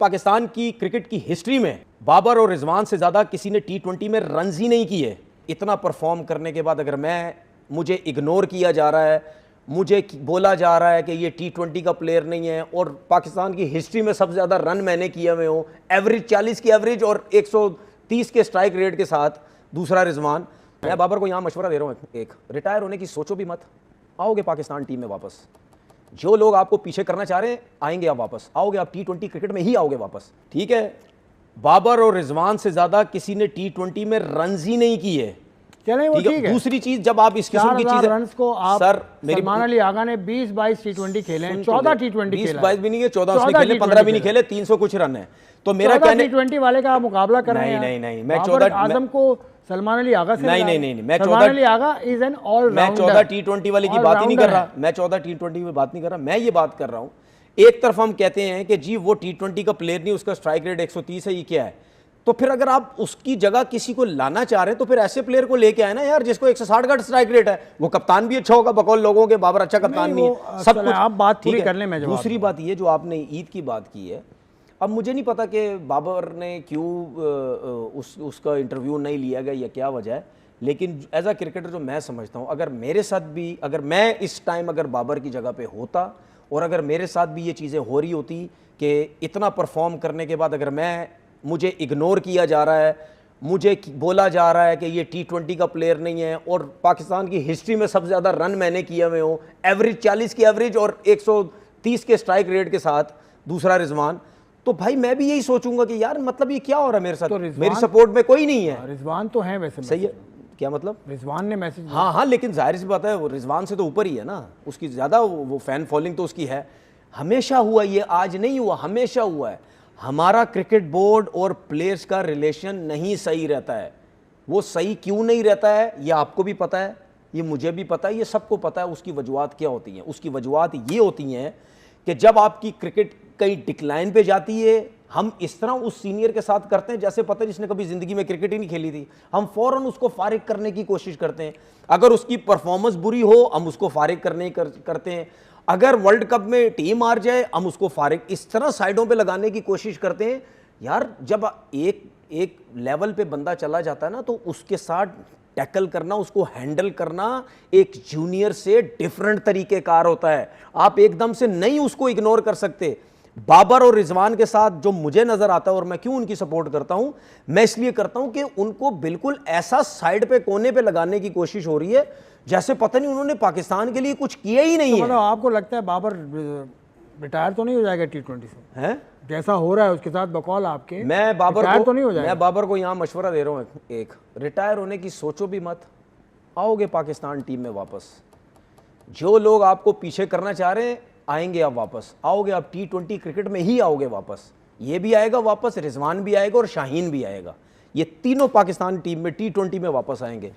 पाकिस्तान की क्रिकेट की हिस्ट्री में बाबर और रिजवान से ज़्यादा किसी ने T20 में रन ही नहीं किए। इतना परफॉर्म करने के बाद अगर मुझे इग्नोर किया जा रहा है, मुझे बोला जा रहा है कि ये T20 का प्लेयर नहीं है, और पाकिस्तान की हिस्ट्री में सबसे ज़्यादा रन मैंने किए हुए हूँ, एवरेज 40 की एवरेज और 130 के स्ट्राइक रेट के साथ, दूसरा रिजवान। मैं बाबर को यहाँ मशवरा दे रहा हूँ, एक रिटायर होने की सोचो भी मत, आओगे पाकिस्तान टीम में वापस। जो लोग आपको पीछे करना चाह रहे हैं आएंगे आप वापस, आओगे आप T20 क्रिकेट में ही आओगे वापस, ठीक है। बाबर और रिजवान से ज्यादा किसी ने T20 में रन ही नहीं किए। चले वो ठीक है। दूसरी चीज, जब आप इस किस्म की चीज रन को आप, सर सलमान अली आगा ने 20-22 T20 खेले हैं, 14 T20 खेले, 20-22 भी नहीं है, 14 उसने खेले, 15 भी नहीं खेले, 300 कुछ रन है। तो मेरा कहने T20 वाले का मुकाबला कर रहे हैं। नहीं, मैं 14 आजम को सलमान अली आगा से नहीं, मैं 14 Ali Agha is an all मैं 14 T20 वाली की बात ही नहीं कर रहा, मैं 14 T20 की बात नहीं कर रहा, मैं ये बात कर रहा हूँ, एक तरफ हम कहते हैं कि जी वो T20 का प्लेयर नहीं, उसका स्ट्राइक रेट 130 है, ये क्या है। तो फिर अगर आप उसकी जगह किसी को लाना चाह रहे हैं तो फिर ऐसे प्लेयर को लेके आए ना यार, जिसको 160 का स्ट्राइक रेट है। वो कप्तान भी अच्छा होगा बकौल लोगों के, बाबर अच्छा कप्तान नहीं है, सब कुछ आप बात पूरी कर लें। मैं दूसरी बात ये जो आपने ईद की बात की है, अब मुझे नहीं पता कि बाबर ने क्यों उसका इंटरव्यू नहीं लिया गया या क्या वजह है, लेकिन एज अ क्रिकेटर जो मैं समझता हूँ, अगर मेरे साथ भी, अगर मैं इस टाइम अगर बाबर की जगह पे होता और अगर मेरे साथ भी ये चीज़ें हो रही होती कि इतना परफॉर्म करने के बाद अगर मुझे इग्नोर किया जा रहा है, मुझे बोला जा रहा है कि ये T20 का प्लेयर नहीं है, और पाकिस्तान की हिस्ट्री में सबसे ज़्यादा रन मैंने किए हुए हूँ, एवरेज 40 की एवरेज और 130 के स्ट्राइक रेट के साथ, दूसरा रिजवान, तो भाई मैं भी यही सोचूंगा कि यार मतलब ये क्या हो रहा है मेरे साथ, तो मेरी सपोर्ट में कोई नहीं है। रिजवान तो है वैसे, सही है, क्या मतलब रिजवान ने मैसेज, हाँ, लेकिन जाहिर सी बात है वो रिजवान से तो ऊपर ही है ना, उसकी ज़्यादा वो फैन फॉलोइंग तो उसकी है, हमेशा हुआ, ये आज नहीं हुआ, हमेशा हुआ है। हमारा क्रिकेट बोर्ड और प्लेयर्स का रिलेशन नहीं सही रहता है। वो सही क्यों नहीं रहता है ये आपको भी पता है, ये मुझे भी पता है, ये सबको पता है। उसकी वजूहत क्या होती हैं? उसकी वजूहत ये होती हैं कि जब आपकी क्रिकेट कहीं डिक्लाइन पे जाती है, हम इस तरह उस सीनियर के साथ करते हैं जैसे पता है जिसने कभी ज़िंदगी में क्रिकेट ही नहीं खेली थी, हम फ़ौरन उसको फारिग करने की कोशिश करते हैं। अगर उसकी परफॉर्मेंस बुरी हो हम उसको फारिग करने करते हैं, अगर वर्ल्ड कप में टीम हार जाए हम उसको फारिग, इस तरह साइडों पे लगाने की कोशिश करते हैं। यार जब एक लेवल पे बंदा चला जाता है ना, तो उसके साथ टैकल करना, उसको हैंडल करना एक जूनियर से डिफरेंट तरीक़ेकार होता है। आप एकदम से नहीं उसको इग्नोर कर सकते। बाबर और रिजवान के साथ जो मुझे नज़र आता है, और मैं क्यों उनकी सपोर्ट करता हूं, मैं इसलिए करता हूं कि उनको बिल्कुल ऐसा साइड पे, कोने पे लगाने की कोशिश हो रही है जैसे पता नहीं उन्होंने पाकिस्तान के लिए कुछ किया ही नहीं है। मतलब आपको लगता है बाबर रिटायर तो नहीं हो जाएगा T20 से? हैं जैसा हो रहा है उसके साथ बकौल आपके, मैं बाबर तो नहीं हो जाएगा? मैं बाबर को यहाँ मशवरा दे रहा हूँ, एक रिटायर होने की सोचो भी मत, आओगे पाकिस्तान टीम में वापस। जो लोग आपको पीछे करना चाह रहे हैं आएंगे आप वापस, आओगे आप T20 क्रिकेट में ही आओगे वापस। ये भी आएगा वापस, रिजवान भी आएगा और शाहीन भी आएगा, ये तीनों पाकिस्तान टीम में T20 में वापस आएंगे।